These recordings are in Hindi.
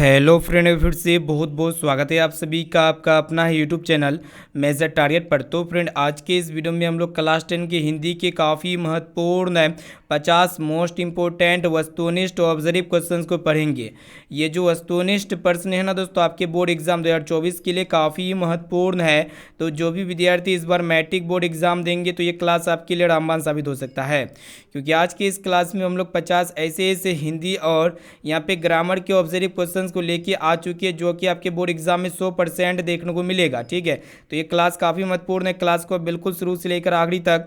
हेलो फ्रेंड, फिर से बहुत बहुत स्वागत है आप सभी का आपका अपना है यूट्यूब चैनल मेजर टारगेट पर। तो फ्रेंड, आज के इस वीडियो में हम लोग क्लास 10 के हिंदी के काफ़ी महत्वपूर्ण 50 मोस्ट इंपॉर्टेंट वस्तुनिष्ठ ऑब्जर्व क्वेश्चंस को पढ़ेंगे। ये जो वस्तुनिष्ठ प्रश्न है ना दोस्तों, आपके बोर्ड एग्जाम 2024 के लिए काफ़ी महत्वपूर्ण है। तो जो भी विद्यार्थी इस बार मैट्रिक बोर्ड एग्जाम देंगे तो ये क्लास आपके लिए रामबाण साबित हो सकता है, क्योंकि आज के इस क्लास में हम लोग 50 ऐसे ऐसे हिंदी और यहाँ पे ग्रामर के ऑब्जर्व क्वेश्चंस को लेके आ चुकी है, जो कि आपके बोर्ड एग्जाम में 100% देखने को मिलेगा। ठीक है, तो ये क्लास काफ़ी महत्वपूर्ण है। क्लास को बिल्कुल शुरू से लेकर आखिरी तक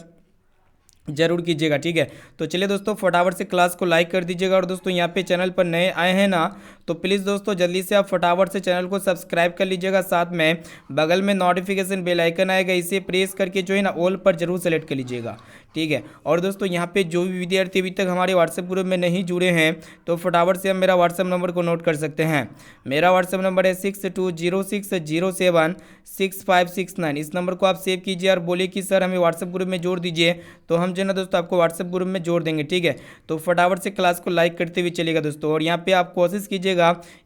जरूर कीजिएगा। ठीक है, तो चलिए दोस्तों, फटाफट से क्लास को लाइक कर दीजिएगा। और दोस्तों, यहाँ पे चैनल पर नए आए हैं ना, तो प्लीज़ दोस्तों जल्दी से आप फटाफट से चैनल को सब्सक्राइब कर लीजिएगा। साथ में बगल में नोटिफिकेशन बेल आइकन आएगा, इसे प्रेस करके जो है ना ऑल पर जरूर सेलेक्ट कर लीजिएगा। ठीक है, और दोस्तों यहाँ पे जो भी विद्यार्थी अभी तक हमारे व्हाट्सएप ग्रुप में नहीं जुड़े हैं तो फटाफट से हम मेरा व्हाट्सएप नंबर को नोट कर सकते हैं। मेरा व्हाट्सएप नंबर है 6206076569। इस नंबर को आप सेव कीजिए और बोलिए कि सर हमें व्हाट्सएप ग्रुप में जोड़ दीजिए, तो हम जो है ना दोस्तों आपको व्हाट्सएप ग्रुप में जोड़ देंगे। ठीक है, तो फटाफट से क्लास को लाइक करते हुए चलेगा दोस्तों। और यहाँ पे आप कोशिश कीजिएगा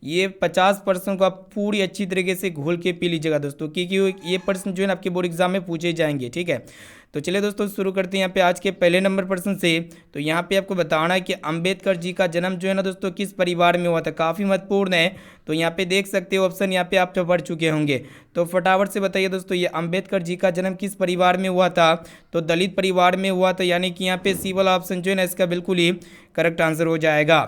ये 50% को आप पूरी अच्छी तरीके से घोल के पी लीजिएगा दोस्तों, क्योंकि ये प्रश्न जो है ना आपके बोर्ड एग्जाम में पूछे जाएंगे। ठीक है, तो चलिए दोस्तों शुरू करते हैं यहाँ पे आज के पहले नंबर प्रश्न से। तो यहाँ पे आपको बताना है कि अंबेडकर जी का जन्म जो है ना दोस्तों किस परिवार में हुआ था। काफ़ी महत्वपूर्ण है, तो यहाँ पे देख सकते हो ऑप्शन यहाँ पे आप तो पढ़ चुके होंगे। तो फटाफट से बताइए दोस्तों, ये अंबेडकर जी का जन्म किस परिवार में हुआ था। तो दलित परिवार में हुआ था, यानी कि यहाँ पे सी वाला ऑप्शन जो है ना इसका बिल्कुल ही करेक्ट आंसर हो जाएगा।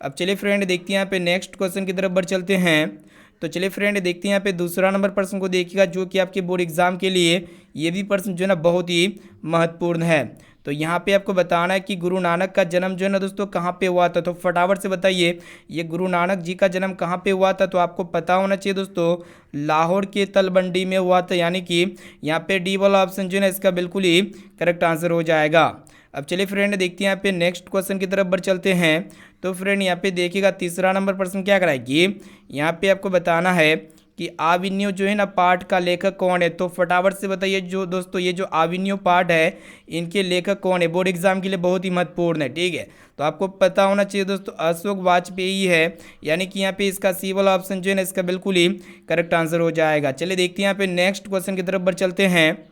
अब चलिए फ्रेंड देखते हैं यहाँ पे नेक्स्ट क्वेश्चन की तरफ बढ़ चलते हैं। तो चलिए फ्रेंड देखते हैं यहाँ पे दूसरा नंबर प्रश्न को देखिएगा, जो कि आपके बोर्ड एग्जाम के लिए ये भी प्रश्न जो है ना बहुत ही महत्वपूर्ण है। तो यहाँ पे आपको बताना है कि गुरु नानक का जन्म जो है ना दोस्तों कहाँ पे हुआ था। तो फटाफट से बताइए ये गुरु नानक जी का जन्म कहाँ पे हुआ था। तो आपको पता होना चाहिए दोस्तों, लाहौर के तलबंडी में हुआ था, यानी कि यहाँ पे डी वाला ऑप्शन जो है ना इसका बिल्कुल ही करेक्ट आंसर हो जाएगा। अब चलिए फ्रेंड देखते हैं यहाँ पे नेक्स्ट क्वेश्चन की तरफ बढ़ चलते हैं। तो फ्रेंड यहाँ पे देखिएगा तीसरा नंबर प्रश्न क्या कराएगी। यहाँ पे आपको बताना है कि आविन्यो जो है ना पाठ का लेखक कौन है। तो फटाफट से बताइए जो दोस्तों ये जो आविन्यो पाठ है इनके लेखक कौन है। बोर्ड एग्जाम के लिए बहुत ही महत्वपूर्ण है। ठीक है, तो आपको पता होना चाहिए दोस्तों अशोक वाजपेयी है, यानी कि यहाँ पे इसका सी वाला ऑप्शन जो है ना इसका बिल्कुल ही करेक्ट आंसर हो जाएगा। चलिए देखते हैं यहाँ पे नेक्स्ट क्वेश्चन की तरफ बढ़ चलते हैं।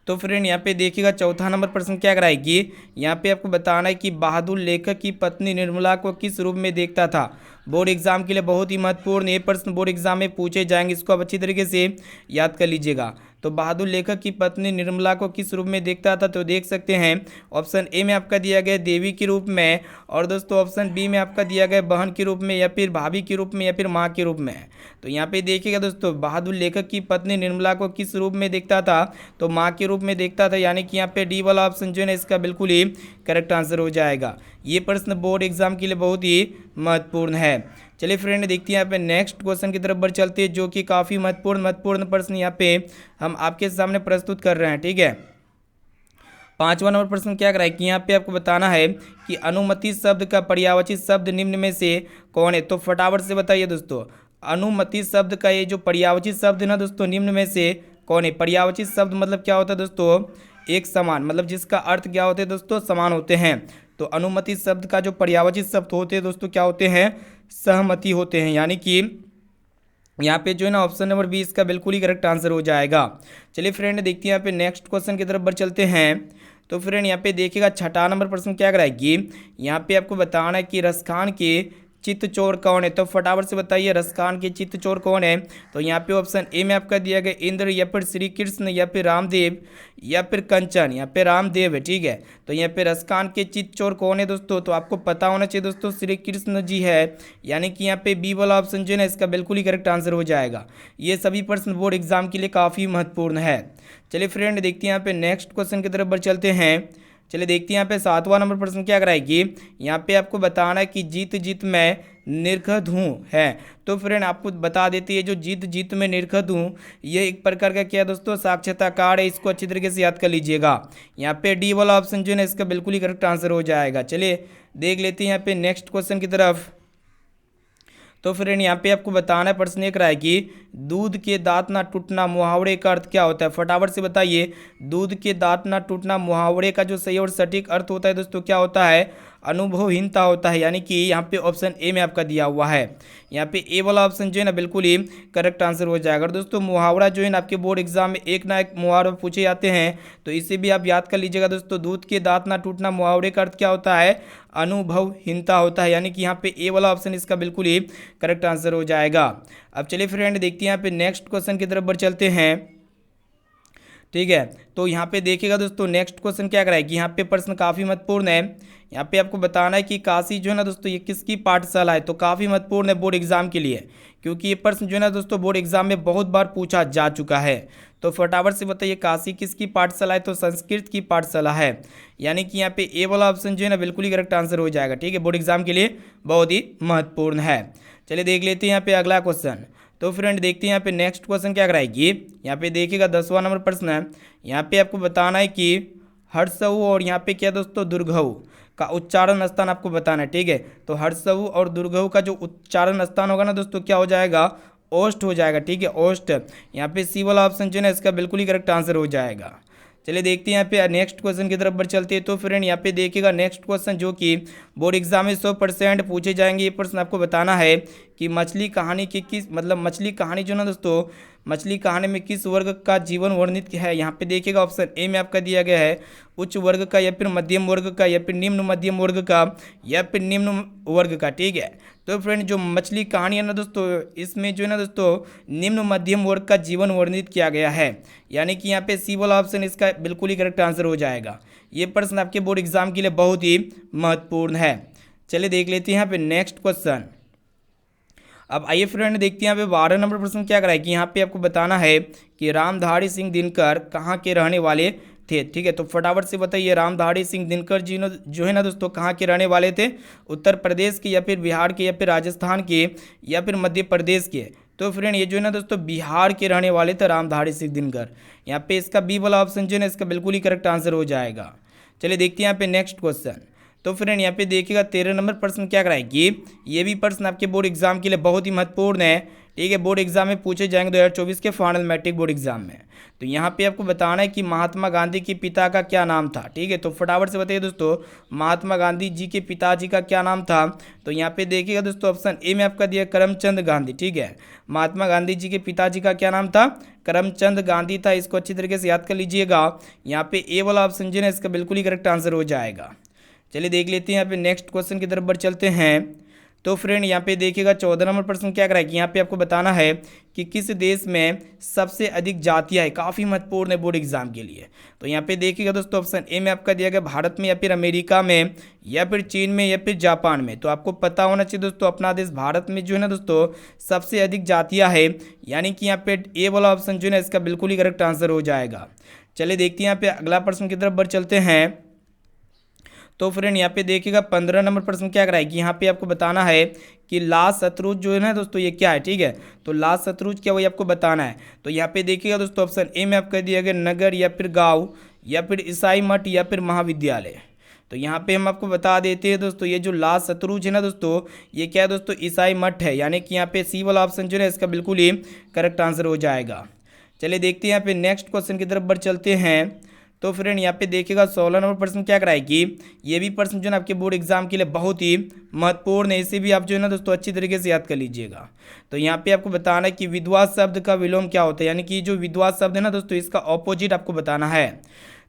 तो फ्रेंड यहाँ पे देखिएगा चौथा नंबर प्रश्न क्या कराएगी। यहाँ पे आपको बताना है कि बहादुर लेखक की पत्नी निर्मला को किस रूप में देखता था। बोर्ड एग्जाम के लिए बहुत ही महत्वपूर्ण ये प्रश्न बोर्ड एग्जाम में पूछे जाएंगे, इसको आप अच्छी तरीके से याद कर लीजिएगा। तो बहादुर लेखक की पत्नी निर्मला को किस रूप में देखता था। तो देख सकते हैं ऑप्शन ए में आपका दिया गया देवी के रूप में, और दोस्तों ऑप्शन बी में आपका दिया गया बहन के रूप में, या फिर भाभी के रूप में, या फिर माँ के रूप में। तो यहाँ पे देखिएगा दोस्तों बहादुर लेखक की पत्नी निर्मला को किस रूप में देखता था। तो माँ के रूप में देखता था, यानी कि यहाँ पे डी वाला ऑप्शन जो है ना इसका बिल्कुल ही करेक्ट आंसर हो जाएगा। ये प्रश्न बोर्ड एग्जाम के लिए बहुत ही महत्वपूर्ण है। चलिए फ्रेंड देखते हैं यहाँ पे नेक्स्ट क्वेश्चन की तरफ बढ़ चलते हैं, जो कि काफ़ी महत्वपूर्ण प्रश्न यहाँ पे हम आपके सामने प्रस्तुत कर रहे हैं। ठीक है, पांचवा नंबर प्रश्न क्या कराए कि यहाँ पे आपको बताना है कि अनुमति शब्द का पर्यायवाची शब्द निम्न में से कौन है। तो फटाफट से बताइए दोस्तों, अनुमति शब्द का ये जो पर्यायवाची शब्द है ना दोस्तों निम्न में से कौन है। पर्यायवाची शब्द मतलब क्या होता है दोस्तों, एक समान, मतलब जिसका अर्थ क्या होते हैं दोस्तों, समान होते हैं। तो अनुमति शब्द का जो पर्यायवाची शब्द होते हैं दोस्तों क्या होते हैं, सहमति होते हैं, यानी कि यहाँ पे जो है ना ऑप्शन नंबर 20 का बिल्कुल ही करेक्ट आंसर हो जाएगा। चलिए फ्रेंड देखते हैं यहाँ पे नेक्स्ट क्वेश्चन की तरफ बढ़ चलते हैं। तो फ्रेंड यहाँ पे देखिएगा छठा नंबर प्रश्न क्या कराएगी। यहाँ पे आपको बताना है कि रसखान के चित्तचोर कौन है। तो फटाफट से बताइए रसखान के चित्तचोर कौन है। तो यहाँ पे ऑप्शन ए में आपका दिया गया इंद्र, या फिर श्री कृष्ण, या फिर रामदेव, या फिर कंचन। यहाँ पे रामदेव है। ठीक है, तो यहाँ पे रसखान के चित्तचोर कौन है दोस्तों। तो आपको पता होना चाहिए दोस्तों श्री कृष्ण जी है, यानी कि यहाँ पे बी वाला ऑप्शन जो है ना इसका बिल्कुल ही करेक्ट आंसर हो जाएगा। ये सभी प्रश्न बोर्ड एग्जाम के लिए काफ़ी महत्वपूर्ण है। चलिए फ्रेंड देखते हैं यहाँ पे नेक्स्ट क्वेश्चन की तरफ बढ़ चलते हैं। चलिए देखते हैं यहाँ पे सातवां नंबर प्रश्न क्या कराएगी। यहाँ पे आपको बताना है कि जीत जीत मैं निर्खद हूँ है। तो फ्रेंड आपको बता देती है जो जीत जीत में निर्खद हूँ ये एक प्रकार का क्या दोस्तों साक्षात्कार है, इसको अच्छी तरीके से याद कर लीजिएगा। यहाँ पे डी वाला ऑप्शन जो है ना इसका बिल्कुल ही करेक्ट आंसर हो जाएगा। चलिए देख लेते हैं यहाँ पे नेक्स्ट क्वेश्चन की तरफ। तो फ्रेंड यहाँ पे आपको बताना है प्रश्न एक रहा है कि दूध के दांत ना टूटना मुहावरे का अर्थ क्या होता है। फटाफट से बताइए दूध के दांत ना टूटना मुहावरे का जो सही और सटीक अर्थ होता है दोस्तों क्या होता है। अनुभवहीनता होता है, यानी कि यहाँ पे ऑप्शन ए में आपका दिया हुआ है। यहाँ पे ए वाला ऑप्शन जो है ना बिल्कुल ही करेक्ट आंसर हो जाएगा। और दोस्तों मुहावरा जो है ना आपके बोर्ड एग्जाम में एक ना एक मुहावरा पूछे जाते हैं, तो इसे भी आप याद कर लीजिएगा दोस्तों। दूध के दांत ना टूटना मुहावरे का अर्थ क्या होता है? अनुभवहीनता होता है, यानी कि यहाँ पे ए वाला ऑप्शन इसका बिल्कुल ही करेक्ट आंसर हो जाएगा। अब चलिए फ्रेंड देखते हैं यहाँ पे नेक्स्ट क्वेश्चन की तरफ बढ़ चलते हैं। ठीक है, तो यहाँ पे देखिएगा दोस्तों नेक्स्ट क्वेश्चन क्या कराएगा कि यहाँ पे प्रश्न काफ़ी महत्वपूर्ण है। यहाँ पे आपको बताना है कि काशी जो है ना दोस्तों ये किसकी पाठशाला है। तो काफ़ी महत्वपूर्ण है बोर्ड एग्जाम के लिए, क्योंकि ये प्रश्न जो है ना दोस्तों बोर्ड एग्जाम में बहुत बार पूछा जा चुका है। तो फटाफट से बताइए काशी किसकी पाठशाला है? तो संस्कृत की पाठशाला है, यानी कि यहाँ पे ए वाला ऑप्शन जो है ना बिल्कुल ही करेक्ट आंसर हो जाएगा। ठीक है, बोर्ड एग्जाम के लिए बहुत ही महत्वपूर्ण है। चलिए देख लेते हैं यहाँ पे अगला क्वेश्चन। तो फ्रेंड देखते हैं यहाँ पे नेक्स्ट क्वेश्चन क्या कराएगी। यहाँ पे देखिएगा 10वां नंबर प्रश्न है। यहाँ पे आपको बताना है कि हर्षऊ और यहाँ पे क्या दोस्तों दुर्घऊ का उच्चारण स्थान आपको बताना है। ठीक है, तो हर्षऊ और दुर्घऊ का जो उच्चारण स्थान होगा ना दोस्तों क्या हो जाएगा? ओष्ठ हो जाएगा। ठीक है, ओष्ठ। यहाँ पे सी वाला ऑप्शन जो है ना इसका बिल्कुल ही करेक्ट आंसर हो जाएगा। चलिए देखते हैं यहाँ पे नेक्स्ट क्वेश्चन की तरफ बढ़ चलते हैं। तो फ्रेंड यहाँ पे देखिएगा नेक्स्ट क्वेश्चन जो कि बोर्ड एग्जाम में 100% पूछे जाएंगे। ये प्रश्न आपको बताना है कि मछली कहानी की किस मछली कहानी जो ना दोस्तों मछली कहानी में किस वर्ग का जीवन वर्णित है। यहाँ पे देखिएगा ऑप्शन ए में आपका दिया गया है उच्च वर्ग का, या फिर मध्यम वर्ग का, या फिर निम्न मध्यम वर्ग का, या फिर निम्न वर्ग का। ठीक है, तो फ्रेंड जो मछली कहानी है ना दोस्तों इसमें जो है ना दोस्तों निम्न मध्यम वर्ग का जीवन वर्णित किया गया है, यानी कि यहाँ पे सी वाला ऑप्शन इसका बिल्कुल ही करेक्ट आंसर हो जाएगा। ये प्रश्न आपके बोर्ड एग्जाम के लिए बहुत ही महत्वपूर्ण है। चलिए देख लेते हैं यहाँ पे नेक्स्ट क्वेश्चन। अब आइए फ्रेंड देखते हैं यहाँ पे 12 नंबर प्रश्न क्या कराए कि यहाँ पे आपको बताना है कि रामधारी सिंह दिनकर कहाँ के रहने वाले थे। ठीक है, तो फटाफट से बताइए रामधारी सिंह दिनकर जी जो है ना दोस्तों कहाँ के रहने वाले थे? उत्तर प्रदेश के, या फिर बिहार के, या फिर राजस्थान के, या फिर मध्य प्रदेश के। तो फ्रेंड ये जो है ना दोस्तों बिहार के रहने वाले थे रामधारी सिंह दिनकर। यहाँ पे इसका बी वाला ऑप्शन जो है ना इसका बिल्कुल ही करेक्ट आंसर हो जाएगा। चलिए देखते हैं यहाँ पे नेक्स्ट क्वेश्चन। तो फ्रेंड यहाँ पे देखिएगा 13 नंबर प्रश्न क्या कराएगी। ये भी प्रश्न आपके बोर्ड एग्जाम के लिए बहुत ही महत्वपूर्ण है। ठीक है, बोर्ड एग्जाम में पूछे जाएंगे 2024 के फाइनल मैट्रिक बोर्ड एग्जाम में। तो यहाँ पे आपको बताना है कि महात्मा गांधी के पिता का क्या नाम था। ठीक है, तो फटाफट से बताइए दोस्तों महात्मा गांधी जी के पिताजी का क्या नाम था। तो यहाँ पे देखिएगा दोस्तों ऑप्शन ए में आपका दिया करमचंद गांधी। ठीक है, महात्मा गांधी जी के पिताजी का क्या नाम था? करमचंद गांधी था। इसको अच्छी तरीके से याद कर लीजिएगा। यहाँ पे ए वाला ऑप्शन जो है इसका बिल्कुल ही करेक्ट आंसर हो जाएगा। चलिए देख लेते हैं यहाँ पे नेक्स्ट क्वेश्चन की तरफ बढ़ चलते हैं। तो फ्रेंड यहाँ पे देखिएगा 14 नंबर प्रश्न क्या कराएगी। यहाँ पे आपको बताना है कि किस देश में सबसे अधिक जातियाँ है। काफ़ी महत्वपूर्ण है बोर्ड एग्जाम के लिए। तो यहाँ पे देखिएगा दोस्तों ऑप्शन ए में आपका दिया गया भारत में, या फिर अमेरिका में, या फिर चीन में, या फिर जापान में। तो आपको पता होना चाहिए दोस्तों अपना देश भारत में जो है ना दोस्तों सबसे अधिक जातियाँ है, यानी कि यहाँ पे ए वाला ऑप्शन जो है ना इसका बिल्कुल ही करेक्ट आंसर हो जाएगा। चलिए देखते हैं यहाँ पे अगला प्रश्न की तरफ बढ़ चलते हैं। तो फ्रेंड यहाँ पे देखिएगा 15 नंबर प्रश्न क्या कराएगी। यहाँ पे आपको बताना है कि लाल शत्रुज जो है ना दोस्तों ये क्या है। ठीक है, तो लाल शत्रुज क्या वही आपको बताना है। तो यहाँ पे देखिएगा दोस्तों ऑप्शन ए में आपका दिया गया नगर, या फिर गांव, या फिर ईसाई मठ, या फिर महाविद्यालय। तो यहाँ पे हम आपको बता देते हैं दोस्तों ये जो लाल शत्रुज है ना दोस्तों ये क्या है दोस्तों? ईसाई मठ है, यानी कि यहाँ पे सी वाला ऑप्शन जो है इसका बिल्कुल ही करेक्ट आंसर हो जाएगा। चलिए देखते हैं यहाँ पे नेक्स्ट क्वेश्चन की तरफ बढ़ चलते हैं। तो फ्रेंड यहाँ पे देखिएगा 16 नंबर प्रश्न क्या कराएगी। ये भी प्रश्न जो है ना आपके बोर्ड एग्जाम के लिए बहुत ही महत्वपूर्ण है। इसे भी आप जो है ना दोस्तों अच्छी तरीके से याद कर लीजिएगा। तो यहाँ पे आपको बताना है कि विधवा शब्द का विलोम क्या होता है, यानी कि जो विधवा शब्द है ना दोस्तों इसका ऑपोजिट आपको बताना है।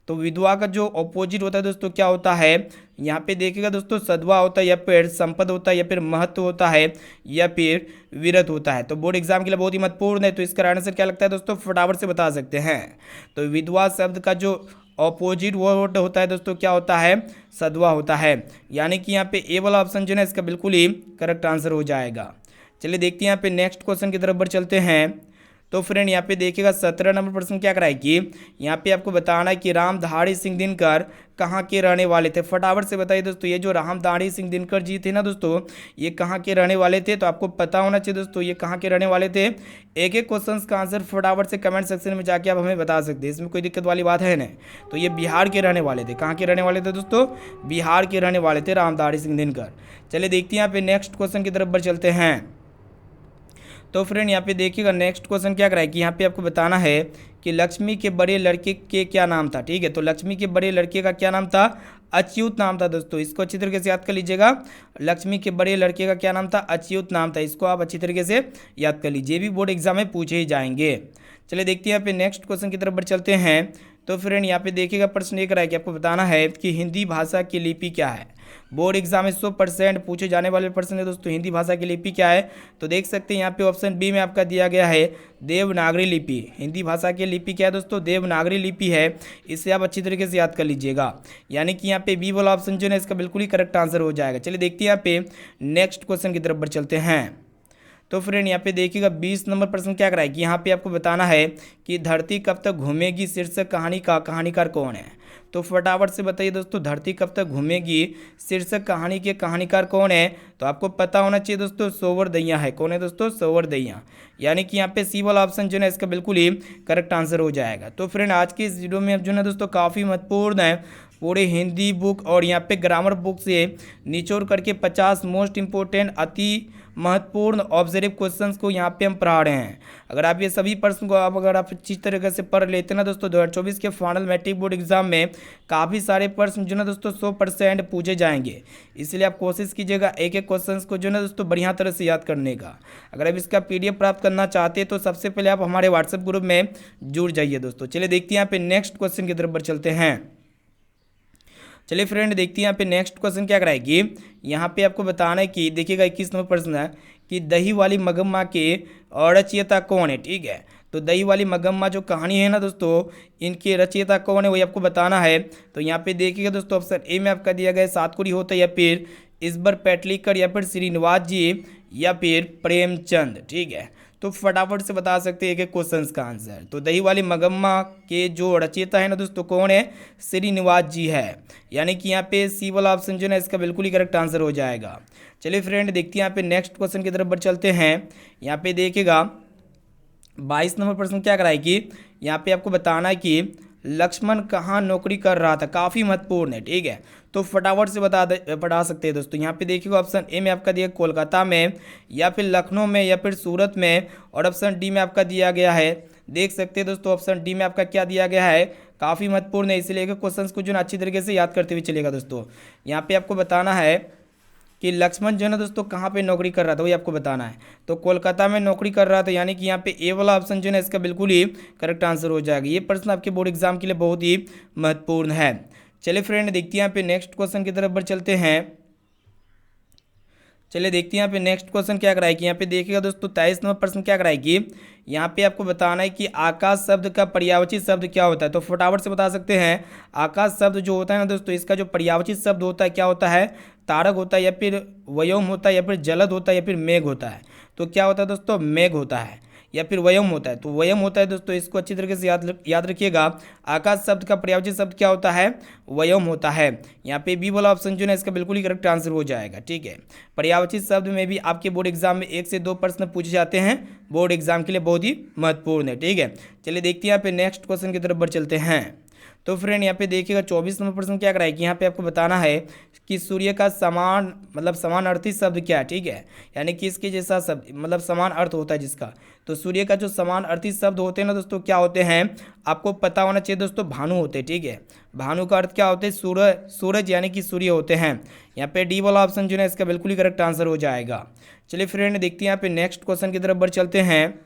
तो विधवा का जो ऑपोजिट होता है दोस्तों क्या होता है? यहाँ पे देखिएगा दोस्तों सद्वा होता है, या फिर संपद होता है, या फिर महत्व होता है, या फिर विरत होता है। तो बोर्ड एग्जाम के लिए बहुत ही महत्वपूर्ण है। तो इसका आंसर क्या लगता है दोस्तों? फटाफट से बता सकते हैं। तो विधवा शब्द का जो ऑपोजिट वर्ड होता है दोस्तों क्या होता है? सद्वा होता है, यानी कि यहाँ पे ए वाला ऑप्शन जो है इसका बिल्कुल ही करेक्ट आंसर हो जाएगा। चलिए देखते हैं यहाँ पे नेक्स्ट क्वेश्चन की तरफ बढ़ चलते हैं। तो फ्रेंड यहाँ पे देखिएगा 17 नंबर प्रश्न क्या कराएगी। यहाँ पे आपको बताना है कि रामधारी सिंह दिनकर कहाँ के रहने वाले थे। फटाफट से बताइए दोस्तों ये जो रामधारी सिंह दिनकर जी थे ना दोस्तों ये कहाँ के रहने वाले थे। तो आपको पता होना चाहिए दोस्तों ये कहाँ के रहने वाले थे। एक एक क्वेश्चन का आंसर फटाफट से कमेंट सेक्शन में जाके आप हमें बता सकते हैं, इसमें कोई दिक्कत वाली बात है नहीं। तो ये बिहार के रहने वाले थे। कहाँ के रहने वाले थे दोस्तों? बिहार के रहने वाले थे रामधारी सिंह दिनकर। चलिए देखते हैं यहाँ पे नेक्स्ट क्वेश्चन की तरफ बढ़ चलते हैं। तो फ्रेंड यहाँ पे देखिएगा नेक्स्ट क्वेश्चन क्या कराएगी। यहाँ पे आपको बताना है कि लक्ष्मी के बड़े लड़के के क्या नाम था। ठीक है, तो लक्ष्मी के बड़े लड़के का क्या नाम था? अच्युत नाम था दोस्तों, इसको अच्छी तरीके से याद कर लीजिएगा। लक्ष्मी के बड़े लड़के का क्या नाम था? अच्युत नाम था, इसको आप अच्छी तरीके से याद कर लीजिए, भी बोर्ड एग्जाम में पूछे ही जाएंगे। चलिए देखते हैं यहाँ पे नेक्स्ट क्वेश्चन की तरफ बढ़ चलते हैं। तो फ्रेंड यहाँ पे देखिएगा प्रश्न एक रहा है कि आपको बताना है कि हिंदी भाषा की लिपि क्या है। बोर्ड एग्जाम में 100% पूछे जाने वाले प्रश्न है दोस्तों, हिंदी भाषा की लिपि क्या है। तो देख सकते हैं यहाँ पे ऑप्शन बी में आपका दिया गया है देवनागरी लिपि। हिंदी भाषा की लिपि क्या है दोस्तों? देवनागरी लिपि है। इसे आप अच्छी तरीके से याद कर लीजिएगा, यानी कि यहाँ पे बी वाला ऑप्शन जो है इसका बिल्कुल ही करेक्ट आंसर हो जाएगा। चलिए देखते हैं यहाँ पे नेक्स्ट क्वेश्चन की तरफ बढ़ चलते हैं। तो फ्रेंड यहाँ पे देखिएगा 20 नंबर प्रश्न क्या कराएगी, यहाँ पे आपको बताना है कि धरती कब तक घूमेगी शीर्षक कहानी का कहानीकार कौन है। तो फटाफट से बताइए दोस्तों, धरती कब तक घूमेगी शीर्षक कहानी के कहानीकार कौन है। तो आपको पता होना चाहिए दोस्तों, सोवरदैया है। कौन है दोस्तों? सोवरदैया, यानी कि यहाँ पे सी वाला ऑप्शन जो है इसका बिल्कुल ही करेक्ट आंसर हो जाएगा। तो फ्रेंड आज की इस वीडियो में अब जो है दोस्तों काफ़ी महत्वपूर्ण है, पूरे हिंदी बुक और यहाँ पे ग्रामर बुक से निचोड़ करके 50 मोस्ट इंपॉर्टेंट अति महत्वपूर्ण ऑब्जर्व क्वेश्चंस को यहाँ पे हम पढ़ा रहे हैं। अगर आप ये सभी प्रश्न को अगर आप अच्छी तरीके से पढ़ लेते हैं ना दोस्तों, 2024 के फाइनल मैट्रिक बोर्ड एग्जाम में काफ़ी सारे प्रश्न जो ना दोस्तों 100% पूछे जाएंगे। इसलिए आप कोशिश कीजिएगा एक एक क्वेश्चन को जो ना दोस्तों बढ़िया तरह से याद करने का। अगर आप इसका PDF प्राप्त करना चाहते हैं तो सबसे पहले आप हमारे व्हाट्सएप ग्रुप में जुड़ जाइए दोस्तों। चलिए देखते हैं यहाँ पे नेक्स्ट क्वेश्चन की तरफ बढ़ चलते हैं। चलिए फ्रेंड देखते हैं यहाँ पे नेक्स्ट क्वेश्चन क्या कराएगी। यहाँ पे आपको बताना है कि देखिएगा 21 नंबर प्रश्न है कि दही वाली मगम्मा के रचयिता कौन है। ठीक है, तो दही वाली मगम्मा जो कहानी है ना दोस्तों, इनके रचयिता कौन है वही आपको बताना है। तो यहाँ पे देखिएगा दोस्तों ऑप्शन ए में आपका दिया गया है सातकुरी होता या फिर ईश्वर पैटलीकर या फिर श्रीनिवास जी या फिर प्रेमचंद। ठीक है, तो फटाफट से बता सकते हैं एक एक क्वेश्चन का आंसर। तो दही वाली मगम्मा के जो रचयिता है ना दोस्तों कौन है? श्रीनिवास जी है, यानी कि यहाँ पे सी वाला ऑप्शन जो है इसका बिल्कुल ही करेक्ट आंसर हो जाएगा। चलिए फ्रेंड देखते हैं यहाँ पे नेक्स्ट क्वेश्चन की तरफ बढ़ चलते हैं। यहाँ पे देखिएगा 22 नंबर प्रश्न क्या कराएगी। यहाँ पे आपको बताना है कि लक्ष्मण कहाँ नौकरी कर रहा था, काफ़ी महत्वपूर्ण है। ठीक है, तो फटाफट से पढ़ा सकते हैं दोस्तों। यहाँ पे देखिएगा ऑप्शन ए में आपका दिया कोलकाता में या फिर लखनऊ में या फिर सूरत में, और ऑप्शन डी में आपका दिया गया है, देख सकते हैं दोस्तों ऑप्शन डी में आपका क्या दिया गया है, काफ़ी महत्वपूर्ण है। इसलिए क्वेश्चन को जो है अच्छी तरीके से याद करते हुए चलेगा दोस्तों। यहाँ पे आपको बताना है कि लक्ष्मण जो है ना दोस्तों कहाँ पे नौकरी कर रहा था वही आपको बताना है। तो कोलकाता में नौकरी कर रहा था, यानी कि यहाँ पे ए वाला ऑप्शन जो है इसका बिल्कुल ही करेक्ट आंसर हो जाएगा। ये प्रश्न आपके बोर्ड एग्जाम के लिए बहुत ही महत्वपूर्ण है। चलिए फ्रेंड देखते हैं यहाँ पे नेक्स्ट क्वेश्चन की तरफ बढ़ चलते हैं। चलिए देखते हैं यहाँ पे नेक्स्ट क्वेश्चन क्या कराएगी। यहाँ पे देखिएगा दोस्तों 23 नंबर प्रश्न क्या कराएगी। यहाँ पे आपको बताना है कि आकाश शब्द का पर्यायवाची शब्द क्या होता है। तो फटाफट से बता सकते हैं, आकाश शब्द जो होता है ना दोस्तों, इसका जो पर्यायवाची शब्द होता है क्या होता है? तारक होता है या फिर व्योम होता है या फिर जलद होता है या फिर मेघ होता है। तो क्या होता है दोस्तों? मेघ होता है या फिर व्योम होता है। तो व्योम होता है दोस्तों, इसको अच्छी तरीके से याद रखिएगा। आकाश शब्द का पर्यायवाची शब्द क्या होता है? व्योम होता है। यहाँ पे बी वाला ऑप्शन जो है इसका बिल्कुल ही करेक्ट आंसर हो जाएगा। ठीक है, पर्यायवाची शब्द में भी आपके बोर्ड एग्जाम में 1 से 2 प्रश्न पूछे जाते हैं, बोर्ड एग्जाम के लिए बहुत ही महत्वपूर्ण है। ठीक है, चलिए देखते हैं यहाँ पे नेक्स्ट क्वेश्चन की तरफ बढ़ चलते हैं। तो फ्रेंड यहाँ पे देखिएगा 24 नंबर प्रश्न क्या कराएगी। यहाँ पे आपको बताना है कि सूर्य का समान अर्थी शब्द क्या है। ठीक है, यानी कि इसके जैसा शब्द मतलब समान अर्थ होता है जिसका। तो सूर्य का जो समान अर्थी शब्द होते हैं ना दोस्तों क्या होते हैं? आपको पता होना चाहिए दोस्तों, भानु होते हैं। ठीक है, भानु का अर्थ क्या होते हैं? सूरज यानी कि सूर्य होते हैं। यहाँ पे डी वाला ऑप्शन जो है इसका बिल्कुल ही करेक्ट आंसर हो जाएगा। चलिए फ्रेंड देखते हैं यहाँ पे नेक्स्ट क्वेश्चन की तरफ बढ़ चलते हैं।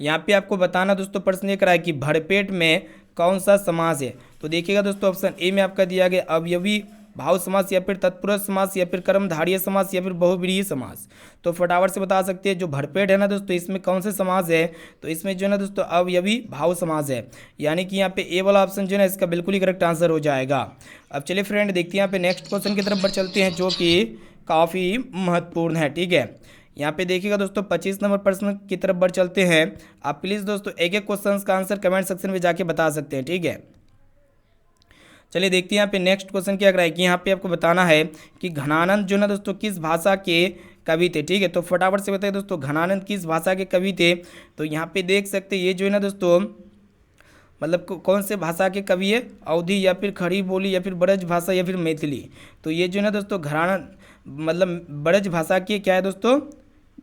यहाँ पे आपको बताना दोस्तों प्रश्न ये कराए कि भरपेट में कौन सा समास है। तो देखिएगा दोस्तों ऑप्शन ए में आपका दिया गया अवयवी भाव समास या फिर तत्पुरुष समास या फिर कर्मधारय समास या फिर बहुव्रीहि समास। तो फटाफट से बता सकते हैं जो भरपेट है ना दोस्तों इसमें कौन से समास है। तो इसमें जो है ना दोस्तों अवयवी भाव समास है, यानी कि यहाँ पे ए वाला ऑप्शन जो है इसका बिल्कुल ही करेक्ट आंसर हो जाएगा। अब चलिए फ्रेंड देखते हैं यहाँ पे नेक्स्ट क्वेश्चन की तरफ बढ़ चलते हैं जो कि काफ़ी महत्वपूर्ण है। ठीक है, यहाँ पे देखिएगा दोस्तों 25 नंबर प्रश्न की तरफ बढ़ चलते हैं। आप प्लीज़ दोस्तों एक एक क्वेश्चन का आंसर कमेंट सेक्शन में जाके बता सकते हैं। ठीक है, चलिए देखते हैं यहाँ पे नेक्स्ट क्वेश्चन क्या कराएगी। यहाँ पे आपको बताना है कि घनानंद जो ना दोस्तों किस भाषा के कवि थे। ठीक है, तो फटाफट से बताइए दोस्तों घनानंद किस भाषा के कवि थे। तो यहाँ पे देख सकते हैं ये जो है ना दोस्तों मतलब कौन से भाषा के कवि है? अवधी या फिर खड़ी बोली या फिर ब्रज भाषा या फिर मैथिली। तो ये जो है ना दोस्तों घराना मतलब ब्रज भाषा के क्या है दोस्तों?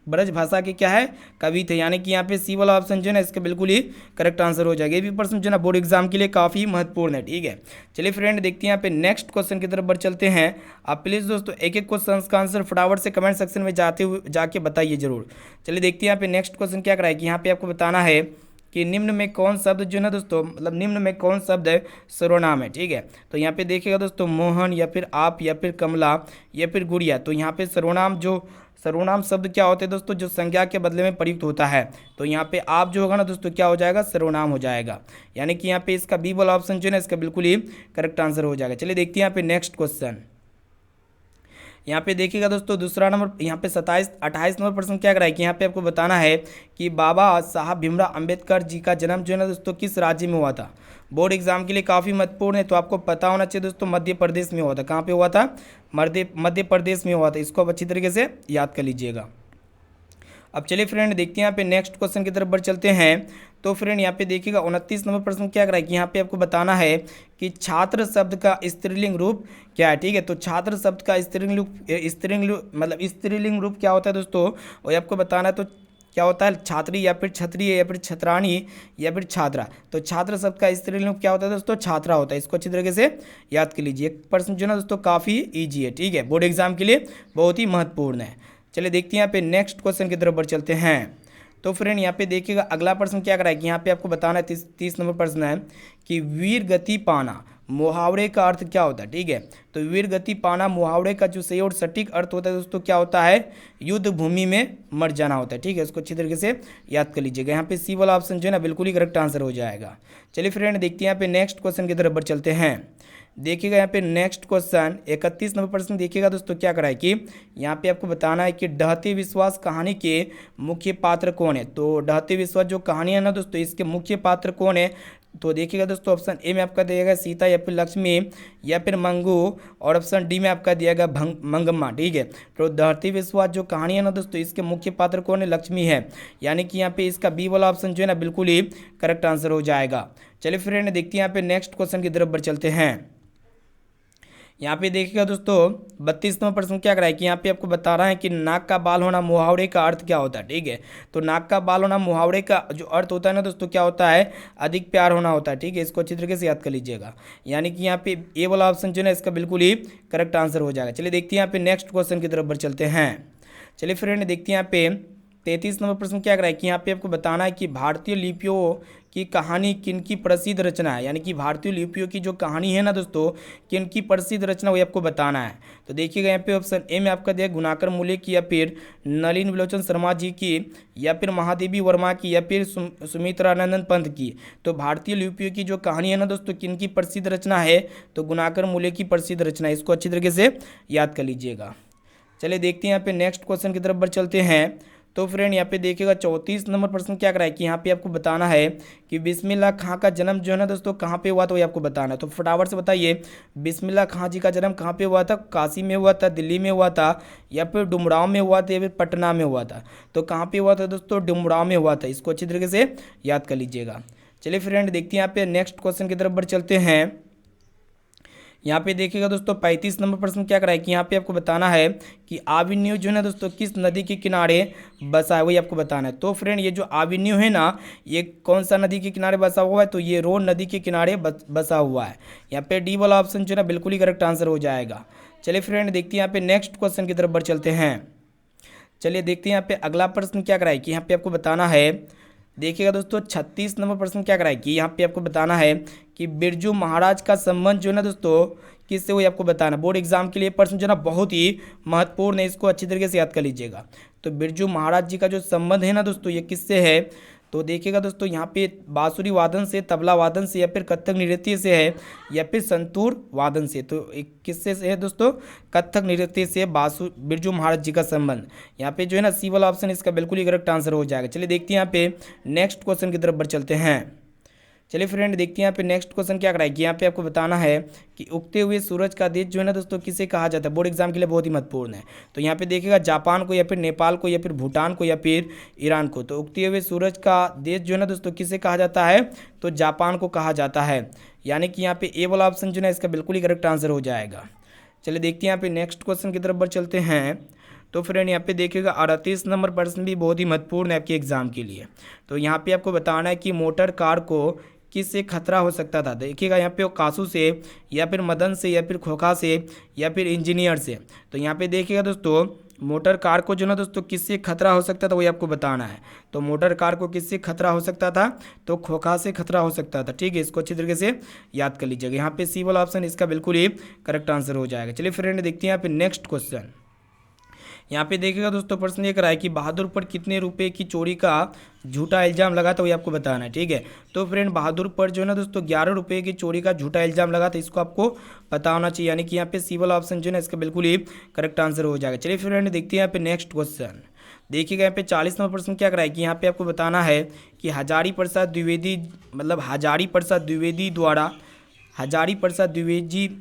ब्रज भाषा के क्या है, कवि थे। यानी कि यहाँ पे सी वाला ऑप्शन जो है ना इसका बिल्कुल ही करेक्ट आंसर हो जाएगा। ये भी प्रश्न जो है ना बोर्ड एग्जाम के लिए काफ़ी महत्वपूर्ण है, ठीक है। चलिए फ्रेंड देखते हैं यहाँ पे नेक्स्ट क्वेश्चन की तरफ बढ़ चलते हैं। आप प्लीज़ दोस्तों एक एक क्वेश्चन का आंसर फटाफट से कमेंट सेक्शन में जाके बताइए जरूर। चलिए देखते हैं यहाँ पे नेक्स्ट क्वेश्चन क्या कराएगी। यहाँ पे आपको बताना है कि निम्न में कौन शब्द जो है ना दोस्तों, मतलब निम्न में कौन शब्द सर्वनाम है, ठीक है। तो यहाँ पे देखिएगा दोस्तों मोहन या फिर आप या फिर कमला या फिर गुड़िया। तो यहाँ पे सर्वनाम शब्द क्या होते हैं दोस्तों, जो संज्ञा के बदले में प्रयुक्त होता है। तो यहाँ पे आप जो होगा ना दोस्तों क्या हो जाएगा, सर्वनाम हो जाएगा। यानी कि यहाँ पे इसका बी वाला ऑप्शन जो है ना इसका बिल्कुल ही करेक्ट आंसर हो जाएगा। चलिए देखते हैं यहाँ पे नेक्स्ट क्वेश्चन। यहाँ पे देखिएगा दोस्तों दूसरा नंबर, यहाँ पे 28 नंबर प्रश्न क्या कराए कि यहाँ पे आपको बताना है कि बाबा साहब भीमराव अंबेडकर जी का जन्म जो है ना दोस्तों किस राज्य में हुआ था। बोर्ड एग्जाम के लिए काफ़ी महत्वपूर्ण है, तो आपको पता होना चाहिए दोस्तों मध्य प्रदेश में हुआ था। कहाँ पे हुआ था, मध्य प्रदेश में हुआ था। इसको आप अच्छी तरीके से याद कर लीजिएगा। अब चलिए फ्रेंड देखते हैं यहाँ पे नेक्स्ट क्वेश्चन की तरफ बढ़ चलते हैं। तो फ्रेंड यहाँ पे देखिएगा 29 नंबर प्रश्न क्या कराए कि यहाँ पे आपको बताना है कि छात्र शब्द का स्त्रीलिंग रूप क्या है, ठीक है। तो छात्र शब्द का स्त्रीलिंग रूप क्या होता है दोस्तों, और आपको बताना है। तो क्या होता है, छात्री या फिर क्षत्रिय या फिर छत्राणी या फिर छात्रा। तो छात्र शब्द का स्त्रीलिंग क्या होता है दोस्तों, छात्रा होता है। इसको अच्छी तरीके से याद कर लीजिए। प्रश्न जो है ना दोस्तों काफ़ी ईजी है, ठीक है, बोर्ड एग्जाम के लिए बहुत ही महत्वपूर्ण है। चलिए देखते हैं यहाँ पे नेक्स्ट क्वेश्चन की तरफ बढ़ चलते हैं। तो फ्रेंड यहाँ पे देखिएगा अगला प्रश्न क्या कराएगी। यहाँ पे आपको बताना है 30 नंबर प्रश्न है कि वीर गति पाना मुहावरे का अर्थ क्या होता है, ठीक है। तो वीर गति पाना मुहावरे का जो सही और सटीक अर्थ होता है दोस्तों क्या होता है, युद्ध भूमि में मर जाना होता है, ठीक है। इसको अच्छी तरीके से याद कर लीजिएगा। यहाँ पे सी वाला ऑप्शन जो है ना बिल्कुल ही करेक्ट आंसर हो जाएगा। चलिए फ्रेंड देखते हैं यहाँ पे नेक्स्ट क्वेश्चन की तरफ बढ़ चलते हैं। देखिएगा यहाँ पे नेक्स्ट क्वेश्चन 31 नंबर प्रश्न देखिएगा दोस्तों क्या कराए कि यहाँ पे आपको बताना है कि ढहते विश्वास कहानी के मुख्य पात्र कौन है। तो ढहते विश्वास जो कहानी है ना दोस्तों इसके मुख्य पात्र कौन है। तो देखिएगा दोस्तों ऑप्शन ए में आपका दिएगा सीता या फिर लक्ष्मी या फिर मंगू, और ऑप्शन डी में आपका दिएगा मंगम्मा, ठीक है। तो ढहते विश्वास जो कहानी है ना दोस्तों इसके मुख्य पात्र कौन है, लक्ष्मी है। यानी कि यहाँ पे इसका बी वाला ऑप्शन जो है ना बिल्कुल ही करेक्ट आंसर हो जाएगा। चलिए फ्रेंड देखते हैं यहाँ पे नेक्स्ट क्वेश्चन की तरफ बढ़ चलते हैं। यहाँ पे देखिएगा दोस्तों 32 नंबर प्रश्न क्या कराए कि यहाँ पे आपको बता रहा है कि नाक का बाल होना मुहावरे का अर्थ क्या होता है, ठीक है। तो नाक का बाल होना मुहावरे का जो अर्थ होता है ना दोस्तों क्या होता है, अधिक प्यार होना होता है, ठीक है। इसको अच्छी तरीके से याद कर लीजिएगा। यानी कि यहाँ पे ए वाला ऑप्शन जो है ना इसका बिल्कुल ही करेक्ट आंसर हो जाएगा। चलिए देखते हैं यहाँ पे नेक्स्ट क्वेश्चन की तरफ बढ़ चलते हैं। चलिए फ्रेंड देखते हैं यहाँ पे 33 नंबर प्रश्न क्या कराए कि यहाँ पे आपको बताना है कि भारतीय लिपियों की कहानी किनकी प्रसिद्ध रचना है। यानी कि भारतीय लिपियों की जो कहानी है ना दोस्तों किनकी प्रसिद्ध रचना वो आपको बताना है। तो देखिएगा यहाँ पे ऑप्शन ए में आपका दिया गुणाकर मूल्य की या फिर नलिन विलोचन शर्मा जी की या फिर महादेवी वर्मा की या फिर सुमित्रानंदन पंत की। तो भारतीय लिपियों की जो कहानी है ना दोस्तों किनकी प्रसिद्ध रचना है, तो गुणाकर मूल्य की प्रसिद्ध रचना है। इसको अच्छी तरीके से याद कर लीजिएगा। चलिए देखते हैं यहाँ पे नेक्स्ट क्वेश्चन की तरफ बढ़ चलते हैं। तो फ्रेंड यहाँ पे देखिएगा 34 नंबर प्रश्न क्या कराए कि यहाँ पे आपको बताना है कि बिस्मिल्लाह खां का जन्म जो है ना दोस्तों कहाँ पे हुआ था वो आपको बताना है। तो फटाफट से बताइए बिस्मिल्लाह खां जी का जन्म कहाँ पे हुआ था, काशी में हुआ था, दिल्ली में हुआ था या फिर डुमरांव में हुआ था या फिर पटना में हुआ था। तो कहाँ पे हुआ था दोस्तों, डुमरांव में हुआ था। इसको अच्छी तरीके से याद कर लीजिएगा। चलिए फ्रेंड देखते हैं यहाँ पे नेक्स्ट क्वेश्चन की तरफ बढ़ चलते हैं। यहाँ पे देखिएगा दोस्तों 35 नंबर प्रश्न क्या कराए कि यहाँ पे आपको बताना है कि आविन्यू जो है ना दोस्तों किस नदी के किनारे बसा है, वही आपको बताना है। तो फ्रेंड ये जो आविन्यू है ना ये कौन सा नदी के किनारे बसा हुआ है, तो ये रोन नदी के किनारे बसा हुआ है। यहाँ पे डी वाला ऑप्शन जो है ना बिल्कुल ही करेक्ट आंसर हो जाएगा। चलिए फ्रेंड देखते हैं यहाँ पे नेक्स्ट क्वेश्चन की तरफ बढ़ चलते हैं। चलिए देखते हैं यहाँ पे अगला प्रश्न क्या कराए कि यहाँ पे आपको बताना है। देखिएगा दोस्तों 36 नंबर प्रश्न क्या कराए कि यहाँ पे आपको बताना है कि बिरजू महाराज का संबंध जो है ना दोस्तों किससे, वो आपको बताना। बोर्ड एग्जाम के लिए प्रश्न जो है ना बहुत ही महत्वपूर्ण है, इसको अच्छी तरीके से याद कर लीजिएगा। तो बिरजू महाराज जी का जो संबंध है ना दोस्तों ये किससे है, तो देखिएगा दोस्तों यहाँ पे बांसुरी वादन से, तबला वादन से या फिर कथक नृत्य से है या फिर संतूर वादन से। तो किससे से है दोस्तों, कथक नृत्य से बिरजू महाराज जी का संबंध। यहाँ पे जो है ना सी वाला ऑप्शन इसका बिल्कुल ही करेक्ट आंसर हो जाएगा। चलिए देखते हैं यहाँ पे नेक्स्ट क्वेश्चन की तरफ बढ़ चलते हैं। चलिए फ्रेंड देखते हैं यहाँ पे नेक्स्ट क्वेश्चन क्या कराएगी। यहाँ पे आपको बताना है कि उगते हुए सूरज का देश जो है ना दोस्तों किसे कहा जाता है। बोर्ड एग्जाम के लिए बहुत ही महत्वपूर्ण है। तो यहाँ पे देखिएगा जापान को या फिर नेपाल को या फिर भूटान को या फिर ईरान को। तो उगते हुए सूरज का देश जो है ना दोस्तों किसे कहा जाता है, तो जापान को कहा जाता है। यानी कि यहाँ पे ए वाला ऑप्शन जो है इसका बिल्कुल ही करेक्ट आंसर हो जाएगा। चलिए देखते हैं यहाँ पे नेक्स्ट क्वेश्चन की तरफ बढ़ चलते हैं। तो फ्रेंड यहाँ पे देखिएगा 38 नंबर प्रश्न भी बहुत ही महत्वपूर्ण है आपके एग्जाम के लिए। तो यहाँ पे आपको बताना है कि मोटर कार को किससे खतरा हो सकता था। देखिएगा यहाँ पे कासू से, या फिर मदन से, या फिर खोखा से, या फिर इंजीनियर से। तो यहाँ पे देखिएगा दोस्तों मोटर कार को जो ना दोस्तों किससे खतरा हो सकता था वही आपको बताना है। तो मोटर कार को किससे खतरा हो सकता था, तो खोखा से खतरा हो सकता था। ठीक है, इसको अच्छी तरीके से याद कर लीजिएगा। यहाँ पे सी वाला ऑप्शन इसका बिल्कुल ही करेक्ट आंसर हो जाएगा। चलिए फ्रेंड देखते हैं यहाँ पे नेक्स्ट क्वेश्चन। यहाँ पे देखिएगा दोस्तों प्रश्न ये कराया कि बहादुर पर कितने रुपए की चोरी का झूठा इल्जाम लगा था, वही आपको बताना है। ठीक है, तो फ्रेंड बहादुर पर जो है ना दोस्तों 11 रुपये की चोरी का झूठा इल्जाम लगा था, इसको आपको पता होना चाहिए। यानी कि यहाँ पे सी वाला ऑप्शन जो है ना इसका बिल्कुल ही करेक्ट आंसर हो जाएगा। चलिए फ्रेंड देखते हैं यहाँ पे नेक्स्ट क्वेश्चन। देखिएगा यहाँ पे 40 नंबर प्रश्न क्या कराया कि यहाँ पे आपको बताना है कि हजारी प्रसाद द्विवेदी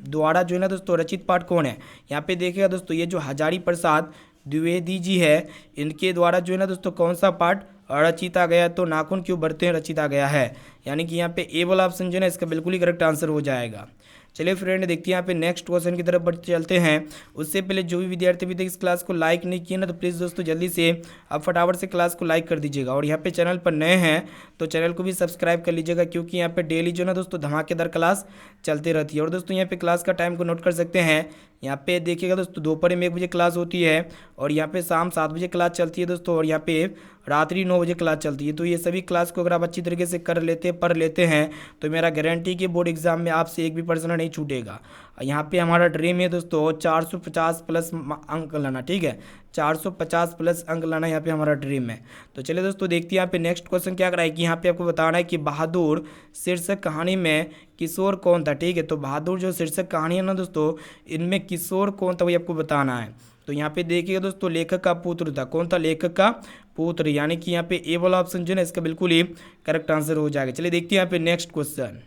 द्वारा जो है ना दोस्तों रचित पाठ कौन है। यहाँ पे देखिएगा दोस्तों ये जो हजारी प्रसाद द्विवेदी जी है इनके द्वारा जो है ना दोस्तों कौन सा पाठ रचिता गया, तो नाखून क्यों बढ़ते हैं रचिता गया है। यानी कि यहाँ पे ए वाला ऑप्शन जो है ना इसका बिल्कुल ही करेक्ट आंसर हो जाएगा। चलिए फ्रेंड देखते हैं यहाँ पे नेक्स्ट क्वेश्चन की तरफ बढ़ चलते हैं। उससे पहले जो भी विद्यार्थी अभी तक इस क्लास को लाइक नहीं किए ना तो प्लीज़ दोस्तों जल्दी से आप फटाफट से क्लास को लाइक कर दीजिएगा। और यहाँ पे चैनल पर नए हैं तो चैनल को भी सब्सक्राइब कर लीजिएगा, क्योंकि यहाँ पे डेली जो ना दोस्तों धमाकेदार क्लास चलती रहती है। और दोस्तों यहाँ पे क्लास का टाइम को नोट कर सकते हैं। यहाँ पे देखिएगा दोस्तों दोपहर में 1 बजे क्लास होती है, और यहाँ पे शाम 7 बजे क्लास चलती है दोस्तों, और यहाँ पे रात्रि 9 बजे क्लास चलती है। तो ये सभी क्लास को अगर आप अच्छी तरीके से पढ़ लेते हैं तो मेरा गारंटी कि बोर्ड एग्जाम में आपसे एक भी प्रश्न नहीं छूटेगा। यहाँ पे हमारा ड्रीम है दोस्तों 450 प्लस अंक लाना। ठीक है, 450 प्लस अंक लाना यहाँ पे हमारा ड्रीम है। तो चलिए दोस्तों देखते हैं यहाँ पे नेक्स्ट क्वेश्चन क्या कराए कि यहाँ पे आपको बताना है कि बहादुर शीर्षक कहानी में किशोर कौन था। ठीक है, तो बहादुर जो शीर्षक कहानी है ना दोस्तों इनमें किशोर कौन था वही आपको बताना है। तो यहाँ पे देखिएगा दोस्तों लेखक का पुत्र था। कौन था, लेखक का पुत्र। यानी कि यहाँ पे ए वाला ऑप्शन जो है ना इसका बिल्कुल ही करेक्ट आंसर हो जाएगा। चलिए देखते हैं यहाँ पे नेक्स्ट क्वेश्चन।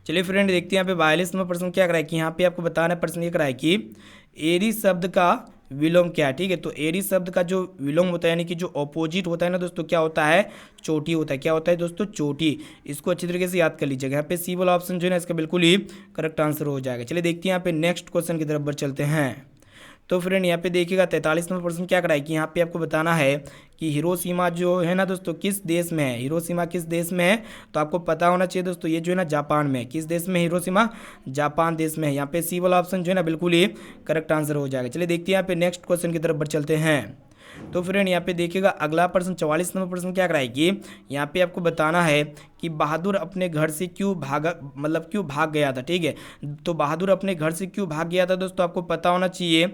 चलिए फ्रेंड देखते हैं यहाँ पे 42 नंबर प्रश्न क्या कराए कि यहाँ पे आपको बताना है। प्रश्न ये कराए कि एरी शब्द का विलोम क्या है। ठीक है, तो एरी शब्द का जो विलोम होता है यानी कि जो ऑपोजिट होता है ना दोस्तों क्या होता है, चोटी होता है। क्या होता है दोस्तों, चोटी। इसको अच्छी तरीके से याद कर लीजिएगा। यहाँ पे सी वाला ऑप्शन जो है ना इसका बिल्कुल ही करेक्ट आंसर हो जाएगा। चलिए देखते हैं यहाँ पे नेक्स्ट क्वेश्चन की तरफ बढ़ चलते हैं। तो फ्रेंड यहाँ पे देखिएगा 43 नंबर प्रश्न क्या कराए कि यहाँ पे आपको बताना है कि हिरोशिमा जो है ना दोस्तों किस देश में है। हिरोशिमा किस देश में है, तो आपको पता होना चाहिए दोस्तों ये जो है ना जापान में। किस देश में हिरोशिमा, जापान देश में है। यहाँ पे सी वाला ऑप्शन जो है ना बिल्कुल ही करेक्ट आंसर हो जाएगा। चलिए देखते हैं यहाँ पे नेक्स्ट क्वेश्चन की तरफ बढ़ चलते हैं। तो फ्रेंड यहाँ पे देखिएगा अगला प्रश्न 44 नंबर प्रश्न क्या कराएगी, यहाँ पे आपको बताना है कि बहादुर अपने घर से क्यों भाग गया था। ठीक है, तो बहादुर अपने घर से क्यों भाग गया था दोस्तों आपको पता होना चाहिए।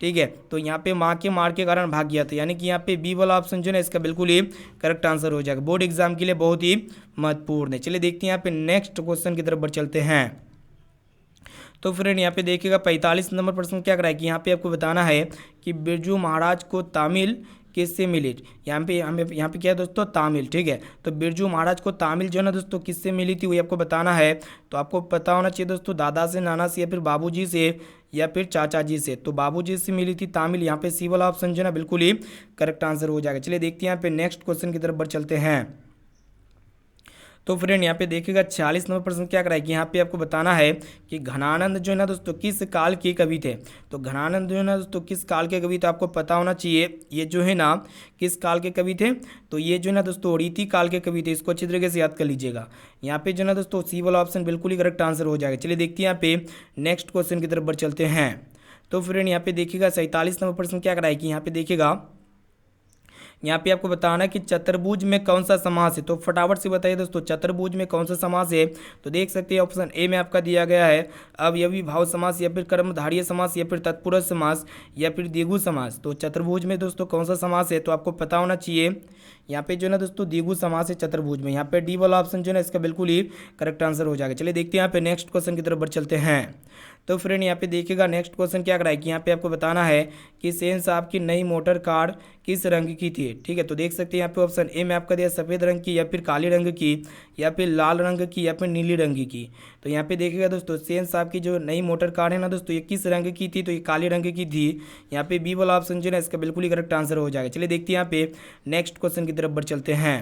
ठीक है, तो यहाँ पे माँ के मार के कारण भाग गया था। यानी कि यहाँ पे बी वाला ऑप्शन जो है इसका बिल्कुल ही करेक्ट आंसर हो जाएगा। बोर्ड एग्जाम के लिए बहुत ही महत्वपूर्ण है। चलिए देखते हैं यहाँ पे नेक्स्ट क्वेश्चन की तरफ बढ़ चलते हैं। तो फ्रेंड यहाँ पे देखिएगा 45 नंबर प्रश्न क्या कराए कि यहाँ पे आपको बताना है कि बिरजू महाराज को तामिल किससे मिली। यहाँ पे क्या है दोस्तों, तामिल। ठीक है, तो बिरजू महाराज को तामिल जो है ना दोस्तों किससे मिली थी वही आपको बताना है। तो आपको पता होना चाहिए दोस्तों दादा से, नाना से, या फिर बाबूजी से, या फिर चाचा जी से। तो बाबूजी से मिली थी तामिल। यहाँ पे सी वाला ऑप्शन जो है ना बिल्कुल ही करेक्ट आंसर हो जाएगा। चलिए देखते हैं यहाँ पे नेक्स्ट क्वेश्चन की तरफ बढ़ चलते हैं। तो फ्रेंड यहाँ पे देखिएगा 46 नंबर प्रश्न क्या कराएगी, यहाँ पे आपको बताना है कि घनानंद जो है ना दोस्तों किस काल के कवि थे। तो घनानंद जो है ना दोस्तों किस काल के कवि थे आपको पता होना चाहिए। ये जो है ना किस काल के कवि थे, तो ये जो है ना दोस्तों रीति काल के कवि थे। इसको अच्छी तरीके से याद कर लीजिएगा। यहाँ पे जो है ना दोस्तों सी वाला ऑप्शन बिल्कुल ही करेक्ट आंसर हो जाएगा। चलिए देखते हैं यहाँ पे नेक्स्ट क्वेश्चन की तरफ बढ़ चलते हैं। तो फ्रेंड यहाँ पे देखिएगा 47 नंबर प्रश्न क्या कराएगी, यहाँ पे देखिएगा यहाँ पे आपको बताना है कि चतुर्भुज में कौन सा समास है। तो फटाफट से बताइए दोस्तों चतुर्भुज में कौन सा समास है। तो देख सकते हैं ऑप्शन ए में आपका दिया गया है अवयवी भाव समास, या फिर कर्मधारय समास, या फिर तत्पुरुष समास, या फिर द्विगु समास। तो चतुर्भुज में दोस्तों कौन सा समास है, तो आपको पता होना चाहिए। यहाँ पे जो है ना दोस्तों द्विगु समास है चतुर्भुज में। यहाँ पे डी वाला ऑप्शन जो है ना इसका बिल्कुल ही करेक्ट आंसर हो जाएगा। चलिए देखते हैं यहाँ पे नेक्स्ट क्वेश्चन की तरफ बढ़ चलते हैं। तो फ्रेंड यहाँ पे देखिएगा नेक्स्ट क्वेश्चन क्या कराएगी, यहाँ पे आपको बताना है कि सेन साहब की नई मोटर कार किस रंग की थी। ठीक है, तो देख सकते हैं यहाँ पे ऑप्शन ए में आपका दिया सफ़ेद रंग की, या फिर काले रंग की, या फिर लाल रंग की, या फिर नीली रंग की। तो यहाँ पे देखिएगा दोस्तों सेन साहब की जो नई मोटर कार है ना दोस्तों ये किस रंग की थी, तो ये काले रंग की थी। यहाँ पे बी वाला ऑप्शन जो है ना इसका बिल्कुल ही करेक्ट आंसर हो जाएगा। चलिए देखते हैं यहाँ पे नेक्स्ट क्वेश्चन की तरफ बढ़ चलते हैं।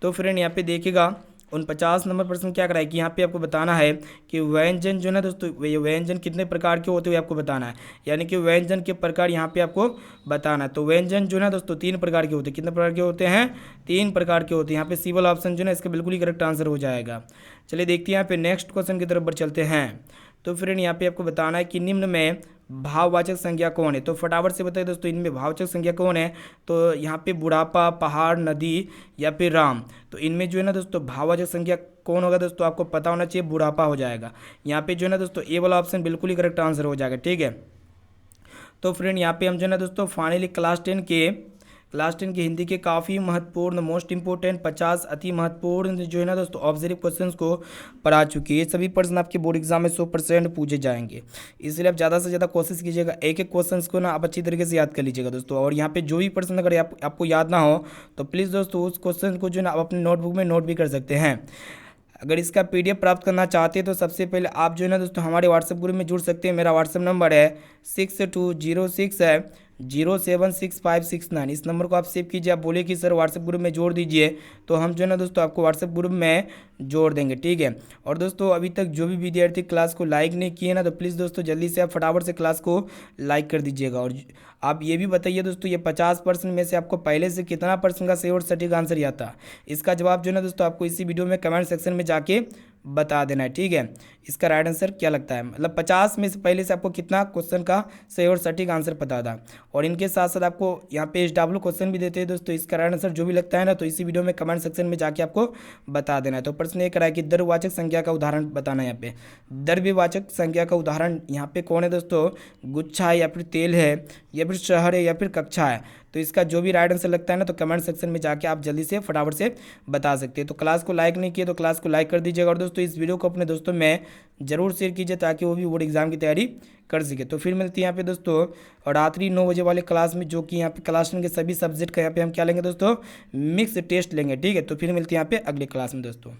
तो फ्रेंड यहाँ पे देखिएगा उन 50 नंबर प्रश्न क्या कराए कि यहाँ पे आपको बताना है कि व्यंजन जो है ना दोस्तों, ये व्यंजन कितने प्रकार के होते हुए आपको बताना है, यानी कि व्यंजन के प्रकार यहाँ पे आपको बताना है। तो व्यंजन जो है ना दोस्तों 3 प्रकार के होते हैं। कितने प्रकार के होते हैं? 3 प्रकार के होते हैं। यहाँ पे सी वाला ऑप्शन जो है ना इसका बिल्कुल ही करेक्ट आंसर हो जाएगा। चलिए देखते हैं यहाँ पे नेक्स्ट क्वेश्चन की तरफ बढ़ चलते हैं। तो फ्रेंड यहाँ पे आपको बताना है कि निम्न में भाववाचक संज्ञा कौन है। तो फटाफट से बताइए दोस्तों, इनमें भाववाचक संज्ञा कौन है। तो यहाँ पे बुढ़ापा, पहाड़, नदी या फिर राम। तो इनमें जो है ना दोस्तों भाववाचक संज्ञा कौन होगा दोस्तों, आपको पता होना चाहिए, बुढ़ापा हो जाएगा। यहाँ पे जो है ना दोस्तों ए वाला ऑप्शन बिल्कुल ही करेक्ट आंसर हो जाएगा, ठीक है। तो फ्रेंड यहाँ पे हम जो है ना दोस्तों फाइनली क्लास 10 के हिंदी के काफ़ी महत्वपूर्ण, मोस्ट इंपॉर्टेंट 50 अति महत्वपूर्ण जो है ना दोस्तों ऑब्जर्व क्वेश्चंस को पढ़ा चुकी है। ये सभी प्रश्न आपके बोर्ड एग्जाम में 100% पूछे जाएंगे, इसलिए आप ज़्यादा से ज़्यादा कोशिश कीजिएगा, एक एक क्वेश्चन को ना आप अच्छी तरीके से याद कर लीजिएगा दोस्तों। और यहाँ पे जो भी प्रश्न अगर आपको याद ना हो तो प्लीज़ दोस्तों उस क्वेश्चन को जो है ना आप अपने नोटबुक में नोट भी कर सकते हैं। अगर इसका PDF प्राप्त करना चाहते हैं तो सबसे पहले आप जो है ना दोस्तों हमारे व्हाट्सएप ग्रुप में जुड़ सकते हैं। मेरा व्हाट्सएप नंबर है 6206076569। इस नंबर को आप सेव कीजिए। आप बोले कि सर व्हाट्सएप ग्रुप में जोड़ दीजिए, तो हम जो है ना दोस्तों आपको व्हाट्सएप ग्रुप में जोड़ देंगे, ठीक है। और दोस्तों अभी तक जो भी विद्यार्थी क्लास को लाइक नहीं किए ना, तो प्लीज़ दोस्तों जल्दी से आप फटाफट से क्लास को लाइक कर दीजिएगा। और आप ये भी बताइए दोस्तों, ये 50% में से आपको पहले से कितना % का सही और सटीक आंसर याद था। इसका जवाब जो है ना दोस्तों आपको इसी वीडियो में कमेंट सेक्शन में जाके बता देना है, ठीक है। इसका राइट आंसर क्या लगता है, मतलब 50 में से पहले से आपको कितना क्वेश्चन का सही और सटीक आंसर पता था। और इनके साथ साथ आपको यहाँ पे SW क्वेश्चन भी देते हैं दोस्तों। इसका राइट आंसर जो भी लगता है ना, तो इसी वीडियो में कमेंट सेक्शन में जाके आपको बता देना है। तो प्रश्न ये करा है कि द्रव्यवाचक संज्ञा का उदाहरण बताना है। यहाँ पे द्रव्यवाचक संज्ञा का उदाहरण यहाँ पे कौन है दोस्तों, गुच्छा है या फिर तेल है या फिर शहर है या फिर कक्षा है। तो इसका जो भी राइट आंसर लगता है ना, तो कमेंट सेक्शन में जाके आप जल्दी से फटाफट से बता सकते हैं। तो क्लास को लाइक नहीं किए तो क्लास को लाइक कर दीजिएगा। और दोस्तों इस वीडियो को अपने दोस्तों में जरूर शेयर कीजिए ताकि वो भी बोर्ड एग्जाम की तैयारी कर सके। तो फिर मिलती है यहाँ पे दोस्तों और रात्रि 9 बजे वाले क्लास में, जो कि यहाँ पे क्लास 10 के सभी सब्जेक्ट का यहाँ पे हम क्या लेंगे दोस्तों, मिक्स टेस्ट लेंगे, ठीक है। तो फिर मिलती है यहाँ पे अगले क्लास में दोस्तों।